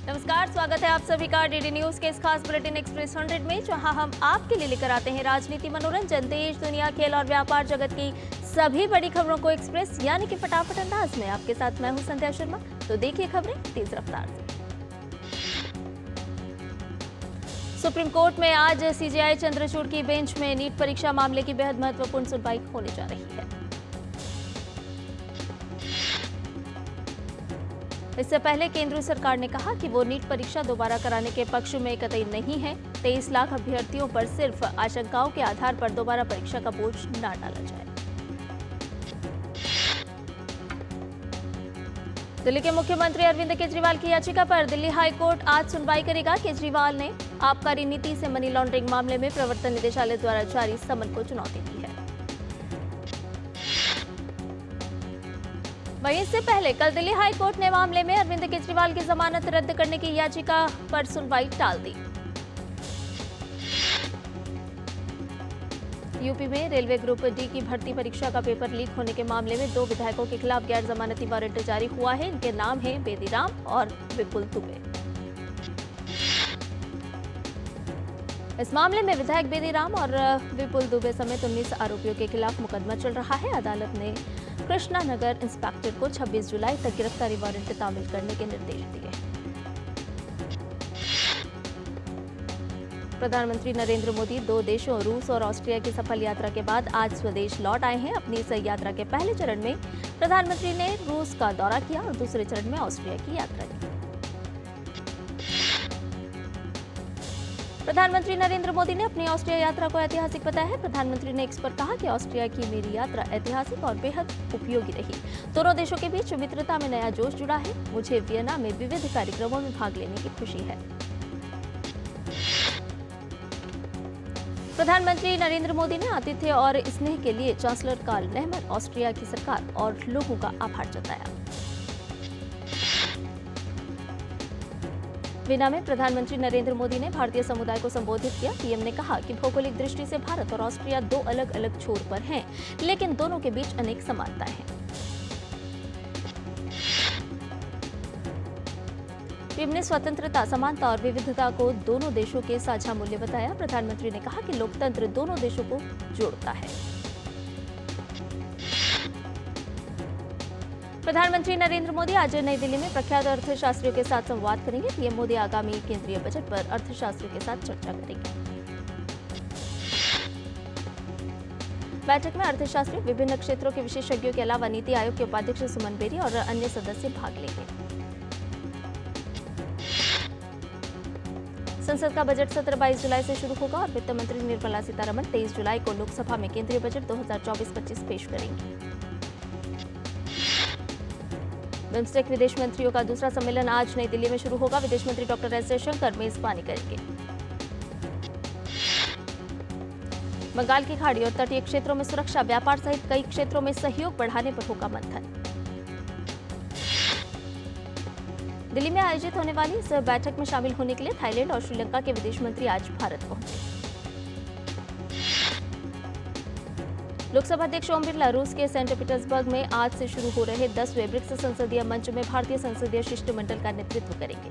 नमस्कार, स्वागत है आप सभी का डीडी न्यूज के इस खास बुलेटिन एक्सप्रेस 100 में, जहां हम आपके लिए लेकर आते हैं राजनीति, मनोरंजन, देश दुनिया, खेल और व्यापार जगत की सभी बड़ी खबरों को एक्सप्रेस यानी कि फटाफट अंदाज में। आपके साथ मैं हूं संध्या शर्मा। तो देखिए खबरें तेज रफ्तार से। सुप्रीम कोर्ट में आज सीजेआई चंद्रचूड़ की बेंच में नीट परीक्षा मामले की बेहद महत्वपूर्ण सुनवाई होने जा रही है। इससे पहले केंद्र सरकार ने कहा कि वो नीट परीक्षा दोबारा कराने के पक्ष में कतई नहीं है। 23 लाख अभ्यर्थियों पर सिर्फ आशंकाओं के आधार पर दोबारा परीक्षा का बोझ न डाला जाए। दिल्ली के मुख्यमंत्री अरविंद केजरीवाल की याचिका पर दिल्ली हाई कोर्ट आज सुनवाई करेगा। केजरीवाल ने आबकारी नीति से मनी लॉन्ड्रिंग मामले में प्रवर्तन निदेशालय द्वारा जारी समन को चुनौती दी है। वहीं इससे पहले कल दिल्ली हाई कोर्ट ने मामले में अरविंद केजरीवाल की जमानत रद्द करने की याचिका पर सुनवाई टाल दी। यूपी में रेलवे ग्रुप डी की भर्ती परीक्षा का पेपर लीक होने के मामले में 2 विधायकों के खिलाफ गैर जमानती वारंट जारी हुआ है। इनके नाम हैं बेदीराम और विपुल दुबे। इस मामले में विधायक बेदीराम और विपुल दुबे समेत 19 आरोपियों के खिलाफ मुकदमा चल रहा है। अदालत ने कृष्णा नगर इंस्पेक्टर को 26 जुलाई तक गिरफ्तारी वारंट तामील करने के निर्देश दिए। प्रधानमंत्री नरेंद्र मोदी 2 देशों रूस और ऑस्ट्रिया की सफल यात्रा के बाद आज स्वदेश लौट आए हैं। अपनी इस यात्रा के पहले चरण में प्रधानमंत्री ने रूस का दौरा किया और दूसरे चरण में ऑस्ट्रिया की यात्रा की। प्रधानमंत्री नरेंद्र मोदी ने अपनी ऑस्ट्रिया यात्रा को ऐतिहासिक बताया है। प्रधानमंत्री ने एक्स पर कहा कि ऑस्ट्रिया की मेरी यात्रा ऐतिहासिक और बेहद उपयोगी रही। दोनों देशों के बीच मित्रता में नया जोश जुड़ा है। मुझे वियना में विविध कार्यक्रमों में भाग लेने की खुशी है। प्रधानमंत्री नरेंद्र मोदी ने आतिथ्य और स्नेह के लिए चांसलर कार्ल नेहमर, ऑस्ट्रिया की सरकार और लोगों का आभार जताया। वियना में प्रधानमंत्री नरेंद्र मोदी ने भारतीय समुदाय को संबोधित किया। पीएम ने कहा कि भौगोलिक दृष्टि से भारत और ऑस्ट्रिया 2 अलग अलग छोर पर हैं, लेकिन दोनों के बीच अनेक समानताएं हैं। पीएम ने स्वतंत्रता, समानता और विविधता को दोनों देशों के साझा मूल्य बताया। प्रधानमंत्री ने कहा कि लोकतंत्र दोनों देशों को जोड़ता है। प्रधानमंत्री नरेंद्र मोदी आज नई दिल्ली में प्रख्यात अर्थशास्त्रियों के साथ संवाद करेंगे। पीएम मोदी आगामी केंद्रीय बजट पर अर्थशास्त्रियों के साथ चर्चा करेंगे। बैठक में अर्थशास्त्री, विभिन्न क्षेत्रों के विशेषज्ञों के अलावा नीति आयोग के उपाध्यक्ष सुमन बेरी और अन्य सदस्य भाग लेंगे। संसद का बजट सत्र 22 जुलाई से शुरू होगा और वित्त मंत्री निर्मला सीतारमण 23 जुलाई को लोकसभा में केंद्रीय बजट 2024-25 पेश करेंगी। बिम्स्टेक विदेश मंत्रियों का दूसरा सम्मेलन आज नई दिल्ली में शुरू होगा। विदेश मंत्री डॉक्टर एस जयशंकर मेजबानी करेंगे। बंगाल की खाड़ी और तटीय क्षेत्रों में सुरक्षा, व्यापार सहित कई क्षेत्रों में सहयोग बढ़ाने पर होगा मंथन। दिल्ली में आयोजित होने वाली इस बैठक में शामिल होने के लिए थाईलैंड और श्रीलंका के विदेश मंत्री आज भारत पहुंचे। लोकसभा अध्यक्ष ओम बिरला रूस के सेंट पीटर्सबर्ग में आज से शुरू हो रहे 10वें ब्रिक्स संसदीय मंच में भारतीय संसदीय शिष्टमंडल का नेतृत्व करेंगे।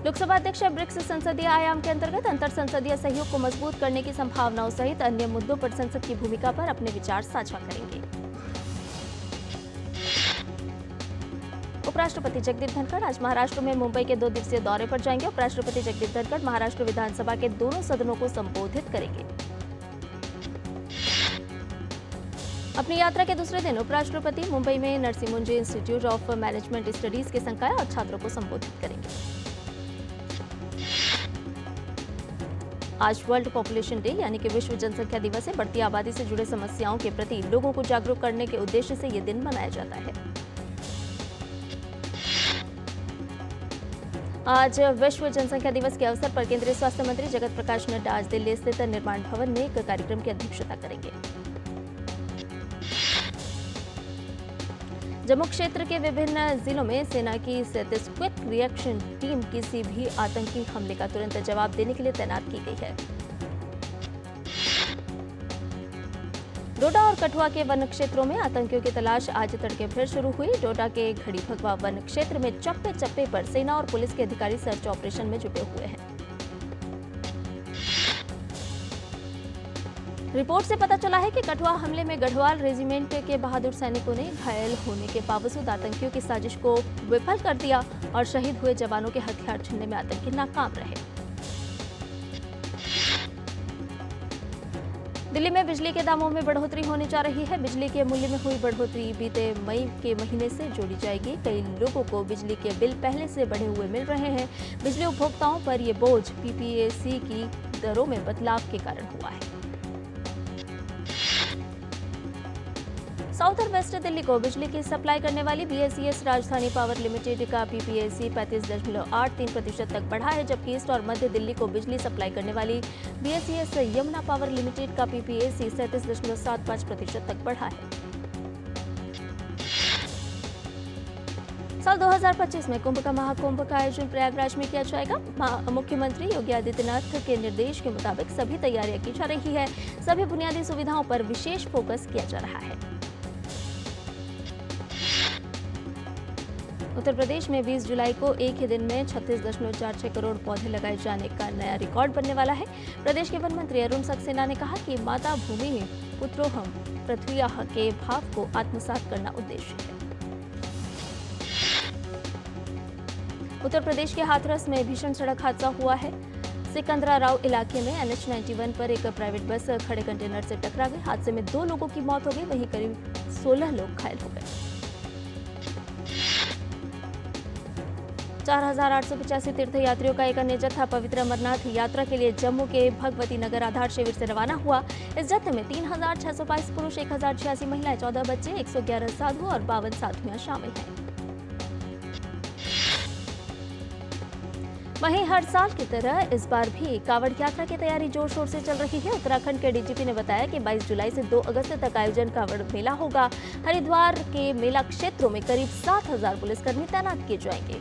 लोकसभा अध्यक्ष ब्रिक्स संसदीय आयाम के अंतर्गत अंतर संसदीय सहयोग को मजबूत करने की संभावनाओं सहित अन्य मुद्दों पर संसद की भूमिका पर अपने विचार साझा करेंगे। उपराष्ट्रपति जगदीप धनखड़ आज महाराष्ट्र में मुंबई के 2 दिवसीय दौरे पर जाएंगे। उपराष्ट्रपति जगदीप धनखड़ महाराष्ट्र विधानसभा के दोनों सदनों को संबोधित करेंगे। अपनी यात्रा के दूसरे दिन उपराष्ट्रपति मुंबई में Narsee Monjee institute of management studies के संकाय और छात्रों को संबोधित करेंगे। आज वर्ल्ड पॉपुलेशन डे यानी कि विश्व जनसंख्या दिवस है। बढ़ती आबादी से जुड़े समस्याओं के प्रति लोगों को जागरूक करने के उद्देश्य से ये दिन मनाया जाता है। आज विश्व जनसंख्या दिवस के अवसर पर केंद्रीय स्वास्थ्य मंत्री जगत प्रकाश नड्डा आज दिल्ली स्थित निर्माण भवन में एक कार्यक्रम की अध्यक्षता करेंगे। जम्मू क्षेत्र के विभिन्न जिलों में सेना की 37 क्विक रिएक्शन टीम किसी भी आतंकी हमले का तुरंत जवाब देने के लिए तैनात की गई है। डोडा और कठुआ के वन क्षेत्रों में आतंकियों की तलाश आज तड़के फिर शुरू हुई। डोडा के घड़ी भगवा वन क्षेत्र में चप्पे चप्पे पर सेना और पुलिस के अधिकारी सर्च ऑपरेशन में जुटे हुए हैं। रिपोर्ट से पता चला है कि कठुआ हमले में गढ़वाल रेजिमेंट के बहादुर सैनिकों ने घायल होने के बावजूद आतंकियों की साजिश को विफल कर दिया और शहीद हुए जवानों के हथियार छीनने में आतंकी नाकाम रहे। दिल्ली में बिजली के दामों में बढ़ोतरी होने जा रही है। बिजली के मूल्य में हुई बढ़ोतरी बीते मई के महीने से जोड़ी जाएगी। कई लोगों को बिजली के बिल पहले से बढ़े हुए मिल रहे हैं। बिजली उपभोक्ताओं पर ये बोझ पीपीएसी की दरों में बदलाव के कारण हुआ है। साउथ और वेस्ट दिल्ली को बिजली की सप्लाई करने वाली बीएसईएस राजधानी पावर लिमिटेड का पीपीएसी 35.83% तक बढ़ा है, जबकि ईस्ट और मध्य दिल्ली को बिजली सप्लाई करने वाली बीएसईएस यमुना पावर लिमिटेड का पीपीएसी 37.75% तक बढ़ा है। साल 2025 में कुंभ का महाकुंभ का आयोजन प्रयागराज में किया जाएगा। मुख्यमंत्री योगी आदित्यनाथ के निर्देश के मुताबिक सभी तैयारियां की जा रही है। सभी बुनियादी सुविधाओं पर विशेष फोकस किया जा रहा है। उत्तर प्रदेश में 20 जुलाई को एक ही दिन में 36.46 करोड़ पौधे लगाए जाने का नया रिकॉर्ड बनने वाला है। प्रदेश के वन मंत्री अरुण सक्सेना ने कहा कि माता भूमि पुत्रोहम पृथ्व्याः के भाव को आत्मसात करना उद्देश्य है। उत्तर प्रदेश के हाथरस में भीषण सड़क हादसा हुआ है। सिकंदराराव इलाके में NH91 पर एक प्राइवेट बस खड़े कंटेनर से टकरा गई। हादसे में 2 लोगों की मौत हो गई, वहीं करीब 16 लोग घायल हो गए। 4,885 तीर्थयात्रियों का एक अन्य जत्था पवित्र अमरनाथ यात्रा के लिए जम्मू के भगवती नगर आधार शिविर से रवाना हुआ। इस जत्थे में 3,622 पुरुष, 1,086 महिलाएं, 14 बच्चे, 111 साधु और 52 साधुआं शामिल हैं। वहीं हर साल की तरह इस बार भी कांवड़ यात्रा की तैयारी जोर शोर से चल रही है। उत्तराखंड के डीजीपी ने बताया कि 22 जुलाई से 2 अगस्त तक आयोजन कांवड़ मेला होगा। हरिद्वार के मेला क्षेत्रों में करीब 7,000 पुलिसकर्मी तैनात किए जाएंगे।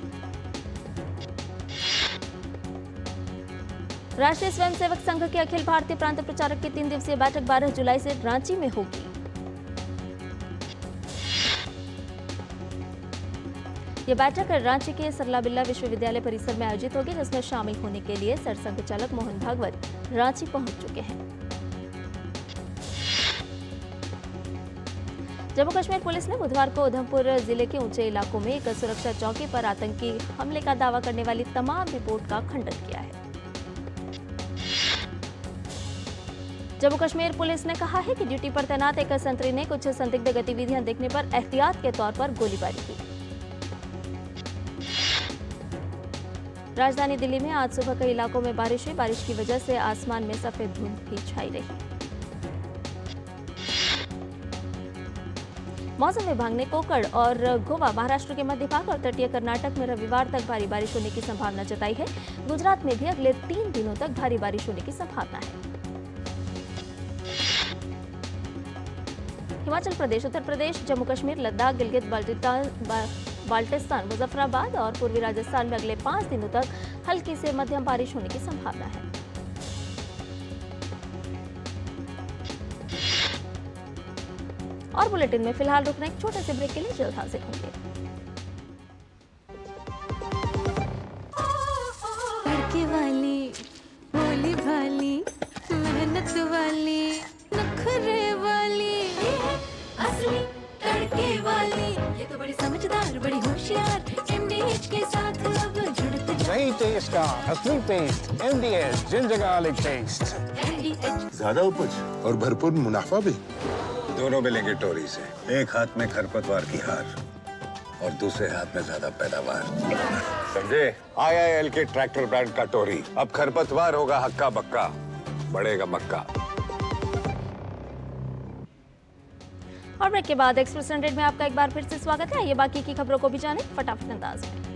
राष्ट्रीय स्वयंसेवक संघ के अखिल भारतीय प्रांत प्रचारक की 3 दिवसीय बैठक 12 जुलाई से रांची में होगी। ये बैठक रांची के सरला बिल्ला विश्वविद्यालय परिसर में आयोजित होगी, जिसमें शामिल होने के लिए सरसंघ चालक मोहन भागवत रांची पहुंच चुके हैं। जम्मू कश्मीर पुलिस ने बुधवार को उधमपुर जिले के ऊंचे इलाकों में एक सुरक्षा चौकी पर आतंकी हमले का दावा करने वाली तमाम रिपोर्ट का खंडन किया है। जम्मू कश्मीर पुलिस ने कहा है कि ड्यूटी पर तैनात एक संतरी ने कुछ संदिग्ध गतिविधियां देखने पर एहतियात के तौर पर गोलीबारी की। राजधानी दिल्ली में आज सुबह कई इलाकों में बारिश हुई। बारिश की वजह से आसमान में सफेद धुंध भी छाई रही। मौसम विभाग ने कोकण और गोवा, महाराष्ट्र के मध्य भाग और तटीय कर्नाटक में रविवार तक भारी बारिश होने की संभावना जताई है। गुजरात में भी अगले 3 दिनों तक भारी बारिश होने की संभावना है। हिमाचल प्रदेश, उत्तर प्रदेश, जम्मू कश्मीर, लद्दाख, गिलगित बाल्टिस्तान, मुजफ्फराबाद और पूर्वी राजस्थान में अगले 5 दिनों तक हल्की से मध्यम बारिश होने की संभावना है। और बुलेटिन में फिलहाल रुकना, एक छोटे से ब्रेक के लिए जल्द हाजिर होंगे। लड़के वाली, भोली भाली, मेहनत वाली, नखरे वाली, ये है असली लड़के वाली। ये तो बड़ी समझदार, बड़ी होशियार, MDH के साथ अब जुड़ते जा। नई टेस्ट का असली taste, MDH ginger garlic taste. MDH ज्यादा उपज और भरपूर मुनाफा भी। दोनों मिलेंगे टोरी से। एक हाथ में खरपतवार की हार और दूसरे हाथ में ज्यादा पैदावार। समझे? IIL के ट्रैक्टर ब्रांड का टोरी। अब खरपतवार होगा हक्का बक्का, बढ़ेगा मक्का। और ब्रेक के बाद एक्सप्रेस 100 में आपका एक बार फिर से स्वागत है। ये बाकी की खबरों को भी जानें फटाफट अंदाज में।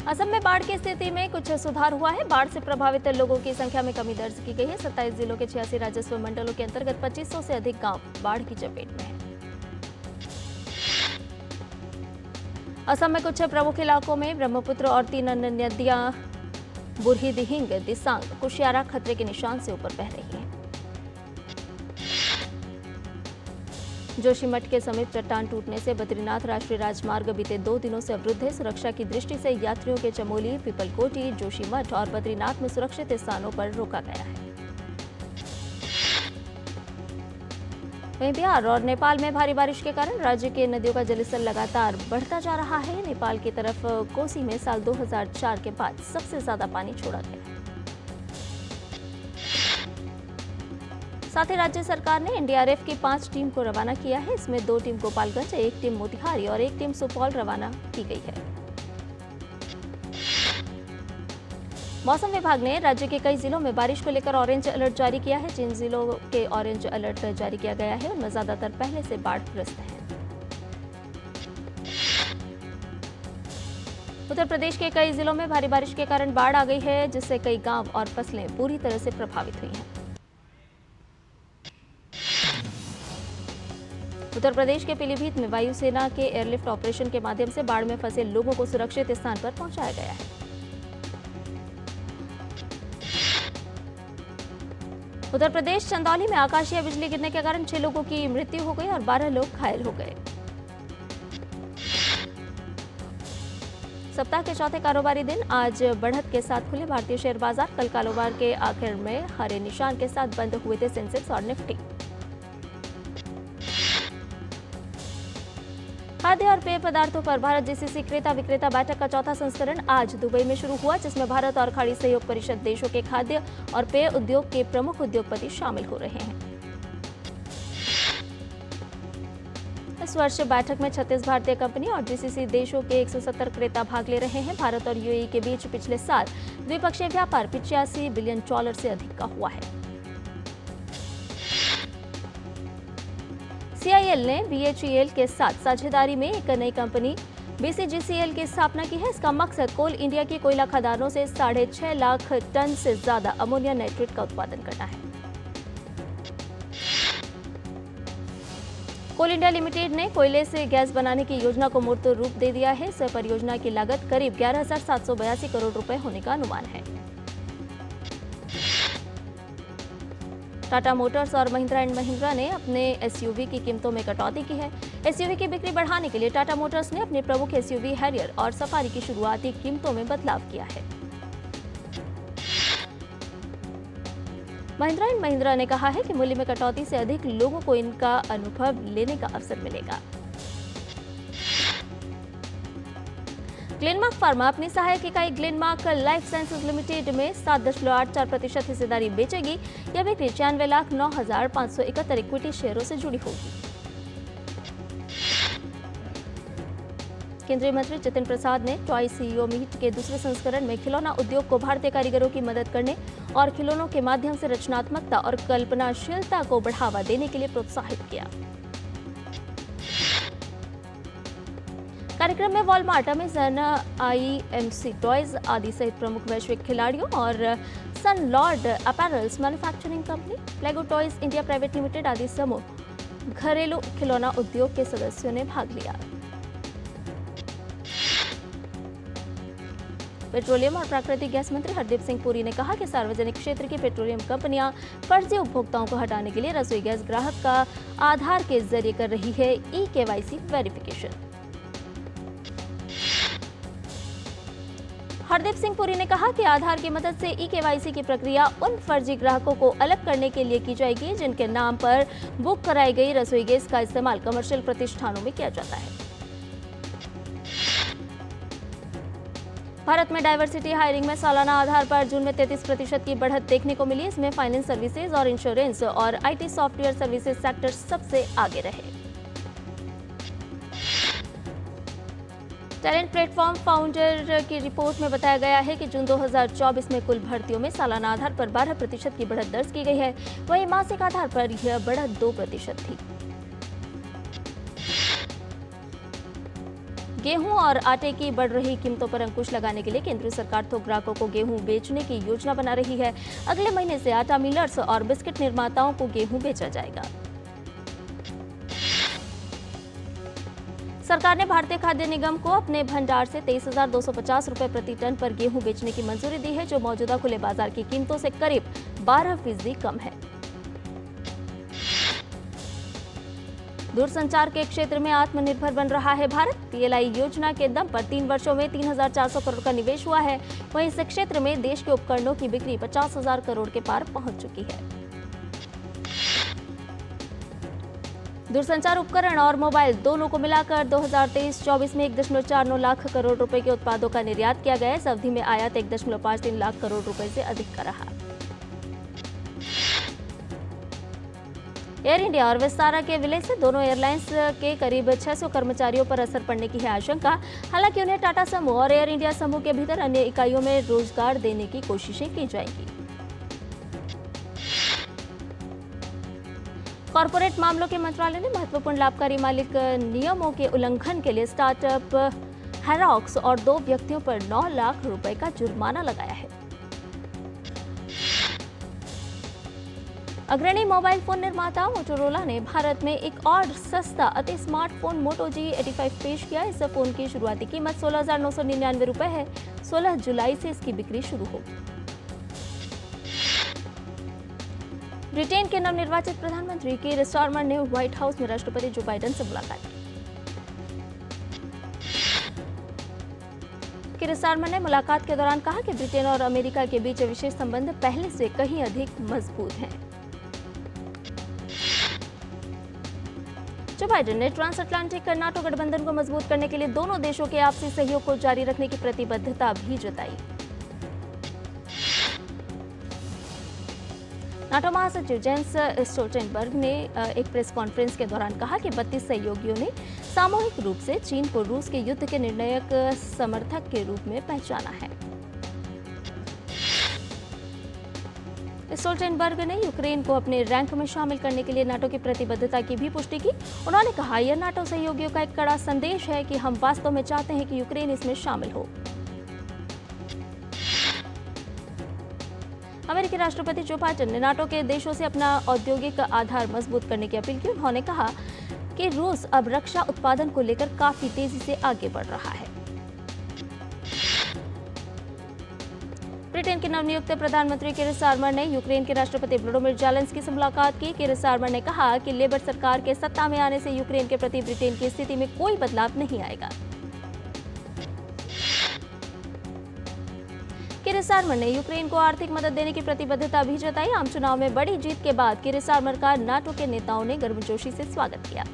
असम में बाढ़ की स्थिति में कुछ सुधार हुआ है। बाढ़ से प्रभावित लोगों की संख्या में कमी दर्ज की गई है। 27 जिलों के 86 राजस्व मंडलों के अंतर्गत 2500 से अधिक गांव बाढ़ की चपेट में है। असम में कुछ प्रमुख इलाकों में ब्रह्मपुत्र और 3 अन्य नदियां बुरही दिहिंग, दिसांग, कुशियारा खतरे के निशान से ऊपर बह रही हैं। जोशीमठ के समीप चट्टान टूटने से बद्रीनाथ राष्ट्रीय राजमार्ग बीते 2 दिनों से अवरुद्ध है। सुरक्षा की दृष्टि से यात्रियों के चमोली, पीपलकोटी, जोशीमठ और बद्रीनाथ में सुरक्षित स्थानों पर रोका गया है। वहीं बिहार और नेपाल में भारी बारिश के कारण राज्य के नदियों का जलस्तर लगातार बढ़ता जा रहा है। नेपाल की तरफ कोसी में साल 2004 के बाद सबसे ज्यादा पानी छोड़ा गया। साथ ही राज्य सरकार ने एनडीआरएफ की 5 टीम को रवाना किया है। इसमें 2 टीम गोपालगंज, 1 टीम मोतिहारी और 1 टीम सुपौल रवाना की गई है। मौसम विभाग ने राज्य के कई जिलों में बारिश को लेकर ऑरेंज अलर्ट जारी किया है। जिन जिलों के ऑरेंज अलर्ट जारी किया गया है उनमें ज्यादातर पहले से बाढ़ग्रस्त हैं। उत्तर प्रदेश के कई जिलों में भारी बारिश के कारण बाढ़ आ गई है, जिससे कई गांव और फसलें पूरी तरह से प्रभावित हुई हैं। उत्तर प्रदेश के पीलीभीत में वायुसेना के एयरलिफ्ट ऑपरेशन के माध्यम से बाढ़ में फंसे लोगों को सुरक्षित स्थान पर पहुंचाया गया है। उत्तर प्रदेश चंदौली में आकाशीय बिजली गिरने के कारण 6 लोगों की मृत्यु हो गई और 12 लोग घायल हो गए। सप्ताह के चौथे कारोबारी दिन आज बढ़त के साथ खुले भारतीय शेयर बाजार। कल कारोबार के आखिर में हरे निशान के साथ बंद हुए थे सेंसेक्स और निफ्टी। खाद्य और पेय पदार्थों पर भारत जीसीसी क्रेता विक्रेता बैठक का चौथा संस्करण आज दुबई में शुरू हुआ, जिसमें भारत और खाड़ी सहयोग परिषद देशों के खाद्य और पेय उद्योग के प्रमुख उद्योगपति शामिल हो रहे हैं। इस वर्ष बैठक में 36 भारतीय कंपनी और जीसीसी देशों के 170 क्रेता भाग ले रहे हैं। भारत और यूएई के बीच पिछले साल द्विपक्षीय व्यापार $85 बिलियन से अधिक का हुआ है। सीआईएल ने बीएचईएल के साथ साझेदारी में एक नई कंपनी बीसीजीसीएल की स्थापना की है। इसका मकसद कोल इंडिया की कोयला खदानों से 6.5 लाख टन से ज्यादा अमोनिया नाइट्रेट का उत्पादन करना है। कोल इंडिया लिमिटेड ने कोयले से गैस बनाने की योजना को मूर्त रूप दे दिया है। इस परियोजना की लागत करीब 11,782 करोड़ रुपए होने का अनुमान है। टाटा मोटर्स और महिंद्रा एंड महिंद्रा ने अपने एसयूवी की कीमतों में कटौती की है। एसयूवी की बिक्री बढ़ाने के लिए टाटा मोटर्स ने अपने प्रमुख एसयूवी हैरियर और सफारी की शुरुआती कीमतों में बदलाव किया है। महिंद्रा एंड महिंद्रा ने कहा है कि मूल्य में कटौती से अधिक लोगों को इनका अनुभव लेने का अवसर मिलेगा। ग्लेनमार्क फार्मा अपनी सहायक इकाई ग्लेनमार्क लाइफ साइंसेज लिमिटेड में 7.84% हिस्सेदारी बेचेगी। यह बिक्री 96,09,571 इक्विटी शेयरों से जुड़ी होगी। केंद्रीय मंत्री जितिन प्रसाद ने टॉय सीईओ मीट के दूसरे संस्करण में खिलौना उद्योग को भारतीय कारीगरों की मदद करने और खिलौनों के माध्यम से रचनात्मकता और कल्पनाशीलता को बढ़ावा देने के लिए प्रोत्साहित किया। कार्यक्रम में वॉलमार्ट, अमेजन, आईएमसी टॉयज आदि सहित प्रमुख वैश्विक खिलाड़ियों और Sunlord apparels manufacturing company, Playgo toys India private limited आदि समूह घरेलू खिलौना उद्योग के सदस्यों ने भाग लिया। पेट्रोलियम और प्राकृतिक गैस मंत्री हरदीप सिंह पुरी ने कहा कि सार्वजनिक क्षेत्र की पेट्रोलियम कंपनियां फर्जी उपभोक्ताओं को हटाने के लिए रसोई गैस ग्राहक का आधार के जरिए कर रही है ई-केवाईसी वेरिफिकेशन। हरदीप सिंह पुरी ने कहा कि आधार की मदद से ई-केवाईसी की प्रक्रिया उन फर्जी ग्राहकों को अलग करने के लिए की जाएगी जिनके नाम पर बुक कराई गई रसोई गैस का इस्तेमाल कमर्शियल प्रतिष्ठानों में किया जाता है। भारत में डाइवर्सिटी हायरिंग में सालाना आधार पर जून में 33% की बढ़त देखने को मिली। इसमें फाइनेंस सर्विसेज और इंश्योरेंस और आईटी सॉफ्टवेयर सर्विसेज सेक्टर सबसे आगे रहे। टैलेंट प्लेटफॉर्म फाउंडर की रिपोर्ट में बताया गया है कि जून 2024 में कुल भर्तियों में सालाना आधार पर 12% की बढ़त दर्ज की गई है। वहीं मासिक आधार पर यह बढ़त 2% थी। गेहूं और आटे की बढ़ रही कीमतों पर अंकुश लगाने के लिए केंद्र सरकार थोक ग्राहकों को गेहूं बेचने की योजना बना रही है। अगले महीने से आटा मिलर्स और बिस्किट निर्माताओं को गेहूं बेचा जाएगा। सरकार ने भारतीय खाद्य निगम को अपने भंडार से 23,250 रुपए प्रति टन पर गेहूं बेचने की मंजूरी दी है, जो मौजूदा खुले बाजार की कीमतों से करीब 12% कम है। दूरसंचार के क्षेत्र में आत्मनिर्भर बन रहा है भारत। PLI योजना के दम पर 3 वर्षों में 3,400 करोड़ का निवेश हुआ है। वहीं इस क्षेत्र में देश के उपकरणों की बिक्री 50,000 करोड़ के पार पहुंच चुकी है। दूरसंचार उपकरण और मोबाइल दोनों को मिलाकर 2023-24 में 1.49 लाख करोड़ रुपए के उत्पादों का निर्यात किया गया। इस अवधि में आयात 1.53 लाख करोड़ रुपए से अधिक का रहा। एयर इंडिया और विस्तारा के विलय से दोनों एयरलाइंस के करीब 600 कर्मचारियों पर असर पड़ने की है आशंका। हालांकि उन्हें टाटा समूह और एयर इंडिया समूह के भीतर अन्य इकाइयों में रोजगार देने की कोशिशें की जाएंगी। कॉर्पोरेट मामलों के मंत्रालय ने महत्वपूर्ण लाभकारी मालिक नियमों के उल्लंघन के लिए स्टार्टअप हैरॉक्स और 2 व्यक्तियों पर 9 लाख रुपए का जुर्माना लगाया है। अग्रणी मोबाइल फोन निर्माता मोटोरोला ने भारत में एक और सस्ता अति स्मार्टफोन मोटो G85 पेश किया। इस फोन की शुरुआती कीमत 16,999 रुपए है। 16 जुलाई से इसकी बिक्री शुरू होगी। ब्रिटेन के नवनिर्वाचित प्रधानमंत्री कीर स्टारमर ने व्हाइट हाउस में राष्ट्रपति जो बाइडेन से मुलाकात की। कीर स्टारमर ने मुलाकात के दौरान कहा कि ब्रिटेन और अमेरिका के बीच विशेष संबंध पहले से कहीं अधिक मजबूत हैं। जो बाइडेन ने ट्रांस अटलांटिक नाटो गठबंधन को मजबूत करने के लिए दोनों देशों के आपसी सहयोग को जारी रखने की प्रतिबद्धता भी जताई। नाटो महासचिव जेंस स्टोल्टेनबर्ग ने एक प्रेस कॉन्फ्रेंस के दौरान कहा कि 32 सहयोगियों ने सामूहिक रूप से चीन को रूस के युद्ध के निर्णायक समर्थक के रूप में पहचाना है। स्टोल्टेनबर्ग ने यूक्रेन को अपने रैंक में शामिल करने के लिए नाटो की प्रतिबद्धता की भी पुष्टि की। उन्होंने कहा, यह नाटो सहयोगियों का एक कड़ा संदेश है कि हम वास्तव में चाहते हैं कि यूक्रेन इसमें शामिल हो। अमेरिकी राष्ट्रपति जो बाइडेन ने नाटो के देशों से अपना औद्योगिक आधार मजबूत करने की अपील की। उन्होंने कहा कि रूस अब रक्षा उत्पादन को लेकर काफी तेजी से आगे बढ़ रहा है। ब्रिटेन के नवनियुक्त प्रधानमंत्री कीर स्टारमर ने यूक्रेन के राष्ट्रपति व्लादिमीर ज़ेलेंस्की से मुलाकात की। कीर स्टारमर ने कहा कि लेबर सरकार के सत्ता में आने से यूक्रेन के प्रति ब्रिटेन की स्थिति में कोई बदलाव नहीं आएगा। कीर स्टारमर ने यूक्रेन को आर्थिक मदद देने की प्रतिबद्धता भी जताई। आम चुनाव में बड़ी जीत के बाद कीर स्टारमर का नाटो के नेताओं ने गर्मजोशी से स्वागत किया।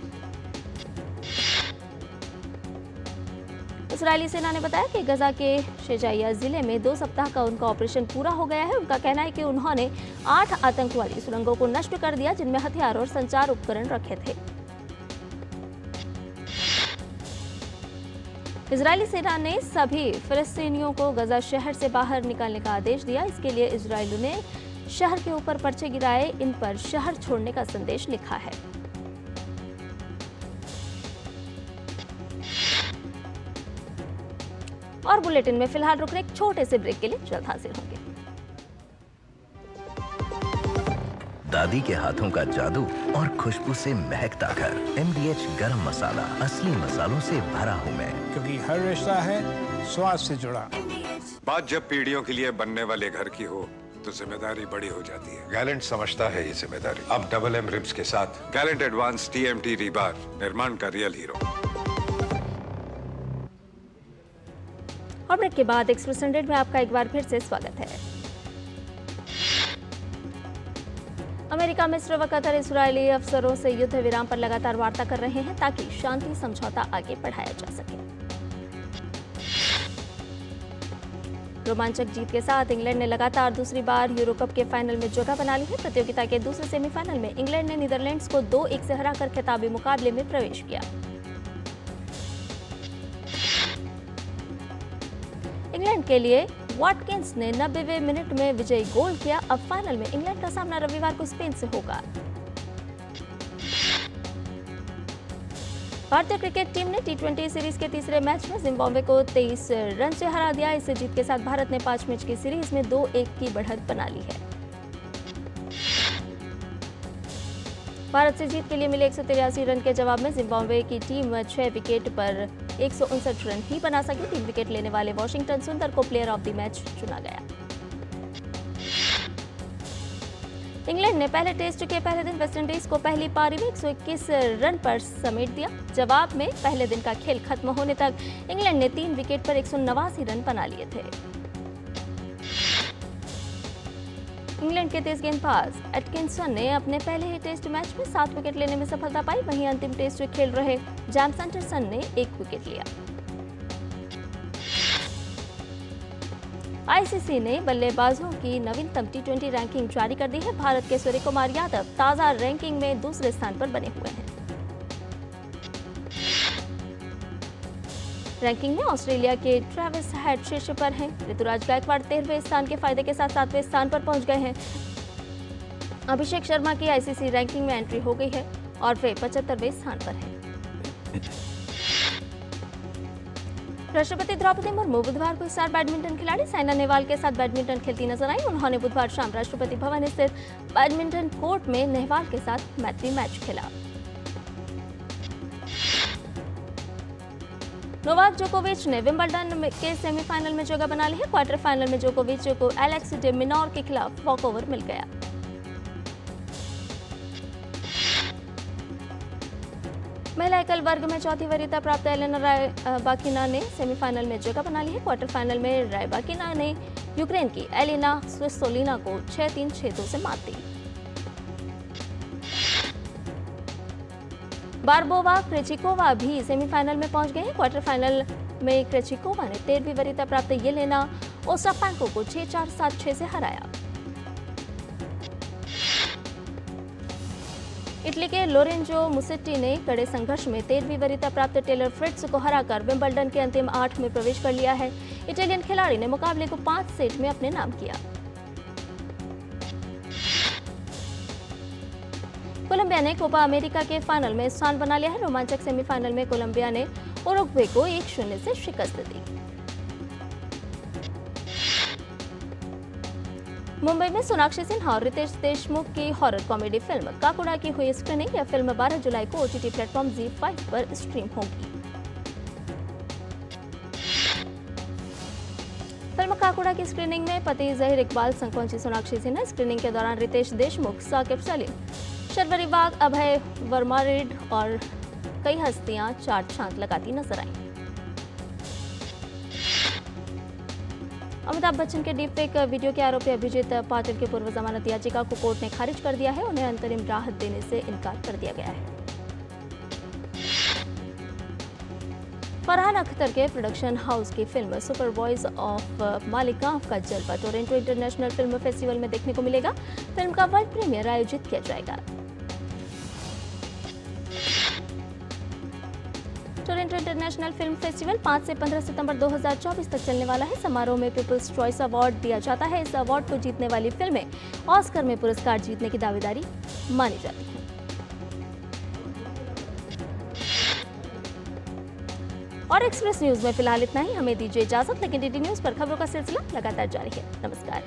इस्राएली सेना ने बताया कि गजा के शेजाइया जिले में 2 सप्ताह का उनका ऑपरेशन पूरा हो गया है। उनका कहना है कि उन्होंने 8 आतंकवादी सुरंगों को नष्ट कर दिया जिनमें हथियार और संचार उपकरण रखे थे। इजरायली सेना ने सभी फिलिस्तीनियों को गजा शहर से बाहर निकालने का आदेश दिया। इसके लिए इजरायलियों ने शहर के ऊपर पर्चे गिराए। इन पर शहर छोड़ने का संदेश लिखा है। और बुलेटिन में फिलहाल रुकने एक छोटे से ब्रेक के लिए जल्द हाजिर होंगे। दादी के हाथों का जादू और खुशबू से महकता घर। MDH गरम मसाला, असली मसालों से भरा हूँ मैं। क्योंकि हर रिश्ता है स्वाद से जुड़ा। बात जब पीढ़ियों के लिए बनने वाले घर की हो तो जिम्मेदारी बड़ी हो जाती है। गैलेंट समझता है ये जिम्मेदारी। अब डबल M रिब्स के साथ गैलेंट एडवांस TMT रीबार, निर्माण का रियल हीरो। और ब्रेक के बाद एक्सप्रेस 100 में आपका एक बार फिर से स्वागत है। अमेरिका, मिस्र व कतर इस्राएली अफसरों से युद्ध विराम पर लगातार वार्ता कर रहे हैं ताकि शांति समझौता आगे बढ़ाया जा सके। रोमांचक जीत के साथ इंग्लैंड ने लगातार दूसरी बार यूरो कप के फाइनल में जगह बना ली है। प्रतियोगिता के दूसरे सेमीफाइनल में इंग्लैंड ने नीदरलैंड्स को 2-1 से हराकर खिताबी मुकाबले में प्रवेश किया। इंग्लैंड के लिए वाटकिंस ने 90वें मिनट में विजयी गोल किया। अब फाइनल में इंग्लैंड का सामना रविवार को स्पेन से होगा। भारतीय क्रिकेट टीम ने T20 सीरीज के तीसरे मैच में जिम्बाब्वे को 23 रन से हरा दिया। इस जीत के साथ भारत ने 5 मैच की सीरीज में 2-1 की बढ़त बना ली है। भारत से जीत के लिए मिले 183 रन के जवाब में जिम्बाब्वे की टीम 6 विकेट पर 159 रन ही बना सकी। 3 विकेट लेने वाले वॉशिंगटन सुंदर को प्लेयर ऑफ द मैच चुना गया। इंग्लैंड ने पहले टेस्ट के पहले दिन वेस्टइंडीज को पहली पारी में 121 रन पर समेट दिया। जवाब में पहले दिन का खेल खत्म होने तक इंग्लैंड ने 3 विकेट पर 189 रन बना लिए थे। इंग्लैंड के तेज गेंदबाज एटकिंसन ने अपने पहले ही टेस्ट मैच में 7 विकेट लेने में सफलता पाई। वहीं अंतिम टेस्ट खेल रहे जेम्स एंडरसन ने 1 विकेट लिया। आईसीसी ने बल्लेबाजों की नवीनतम टी20 रैंकिंग जारी कर दी है। भारत के सूर्य कुमार यादव ताजा रैंकिंग में दूसरे स्थान पर बने हुए हैं। रैंकिंग में ऑस्ट्रेलिया के ट्रेविस हेड शीर्ष पर हैं। ऋतुराज गायकवाड़ 13वें स्थान के फायदे के साथ 7वें स्थान पर पहुंच गए हैं। अभिषेक शर्मा की आईसीसी रैंकिंग में एंट्री हो गई है और वे 75वें स्थान पर हैं। राष्ट्रपति द्रौपदी मुर्मू बुधवार को स्टार बैडमिंटन खिलाड़ी साइना नेहवाल के साथ बैडमिंटन खेलती नजर आई। उन्होंने बुधवार शाम राष्ट्रपति भवन स्थित बैडमिंटन कोर्ट में नेहवाल के साथ मैत्री मैच खेला। नोवाक जोकोविच ने विंबलडन के सेमीफाइनल में जगह बना ली है। क्वार्टर फाइनल में जोकोविच को एलेक्स डे मिनोर के खिलाफ वॉकओवर मिल गया। महिला एकल वर्ग में चौथी वरीयता प्राप्त एलेना रायबाकिना ने सेमीफाइनल में जगह बना ली है। क्वार्टर फाइनल में रायबाकिना ने यूक्रेन की एलिना स्वित्सोलिना को 6-3, 6-2 से मात दी। बारबोवा क्रेचिकोवा भी सेमीफाइनल में पहुंच गए हैं। क्वार्टर फाइनल में क्रेचिकोवा ने 13वीं वरीयता प्राप्त येलेना ओस्टापेंको को 6-4, 7-6 से हराया। इटली के लोरेंजो मुसेट्टी ने कड़े संघर्ष में 13वीं वरीयता प्राप्त टेलर फ्रिट्ज को हराकर विंबलडन के अंतिम 8 में प्रवेश कर लिया है। इटालियन खिलाड़ी ने मुकाबले को 5 सेट में अपने नाम किया। कोलंबिया ने कोपा अमेरिका के फाइनल में स्थान बना लिया है। रोमांचक सेमीफाइनल में कोलंबिया ने उरुग्वे को 1-0 से शिकस्त दी। मुंबई में सोनाक्षी सिन्हा और रितेश देशमुख की हॉरर कॉमेडी फिल्म काकुड़ा की हुई स्क्रीनिंग। यह फिल्म 12 जुलाई को ओटीटी प्लेटफॉर्म ZEE5 पर स्ट्रीम होगी। फिल्म काकुड़ा की स्क्रीनिंग में पति जहीर इकबाल संग पहुंची सोनाक्षी सिन्हा। स्क्रीनिंग के दौरान रितेश देशमुख, साकिब सलीम, शर्वरी बाग, अभय वर्मा रेड और कई हस्तियां चार चांद लगाती नजर आईं। अमिताभ बच्चन के डीपफेक वीडियो के आरोपी अभिजीत पाटिल की पूर्व जमानत याचिका को कोर्ट ने खारिज कर दिया है। उन्हें अंतरिम राहत देने से इनकार कर दिया गया है। फरहान अख्तर के प्रोडक्शन हाउस की film super boys of Maligaon का जलवा टोरंटो इंटरनेशनल फिल्म फेस्टिवल में देखने को मिलेगा। फिल्म का वर्ल्ड प्रीमियर आयोजित किया जाएगा। टोरंटो इंटरनेशनल फिल्म फेस्टिवल 5 से 15 सितंबर 2024 तक चलने वाला है। समारोह में पीपल्स चॉइस अवार्ड दिया जाता है। इस अवार्ड को जीतने वाली फिल्में ऑस्कर में पुरस्कार जीतने की दावेदारी मानी जाती है। और एक्सप्रेस न्यूज में फिलहाल इतना ही। हमें दीजिए इजाजत, लेकिन डीडी न्यूज पर खबरों का सिलसिला लगातार जारी है। नमस्कार।